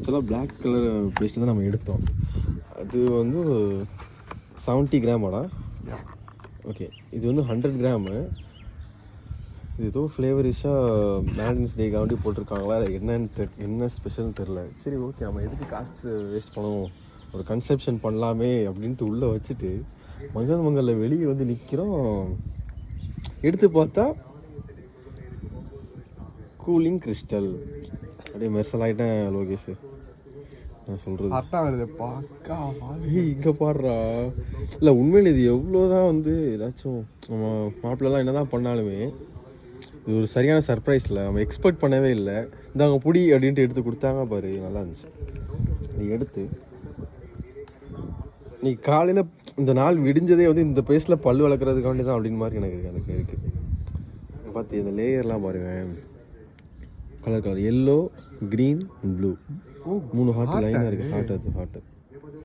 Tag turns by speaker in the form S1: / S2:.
S1: ஆக்சுவலாக black colour paste தான் நம்ம எடுத்தோம். அது வந்து 70 கிராமாடா. ஓகே, இது வந்து 100 கிராமு. இது ஏதோ ஃப்ளேவரிஷாக வேலண்டைன்ஸ் டேக்காண்டி போட்டிருக்காங்களா, அது என்ன ஸ்பெஷல்னு தெரில. சரி ஓகே, நம்ம எதுக்கு காசு வேஸ்ட் பண்ணுவோம், ஒரு கன்செப்ஷன் பண்ணலாமே அப்படின்ட்டு உள்ளே வச்சுட்டு மங்களில் வெளியே வந்து நிற்கிறோம். எடுத்து பார்த்தா கூலிங் கிறிஸ்டல். அப்படியே மெர்சல் ஆகிட்டேன் லோகேஷ். நான் சொல்கிறது
S2: கரெக்டாக வருது பாக்கா.
S1: இங்கே பாடுறா. இல்லை உண்மையில் இது எவ்வளோ தான் வந்து ஏதாச்சும் நம்ம மாப்பிள்ளலாம் என்ன தான் பண்ணாலுமே இது ஒரு சரியான சர்ப்ரைஸில் நம்ம எக்ஸ்பெக்ட் பண்ணவே இல்லை. இந்தாங்க புடி அப்படின்ட்டு எடுத்து கொடுத்தாங்க பாரு, நல்லா இருந்துச்சு. நீ எடுத்து நீ காலையில் இந்த நாள் விடிஞ்சதே வந்து இந்த பேஸில் பல் வளர்க்குறதுக்காண்டி தான் அப்படின்னு மாதிரி எனக்கு இருக்குது. பார்த்து இந்த லேயர்லாம் பாருவேன், colour yellow, green, blue, 3 heart லைனாக இருக்குது. ஹார்ட்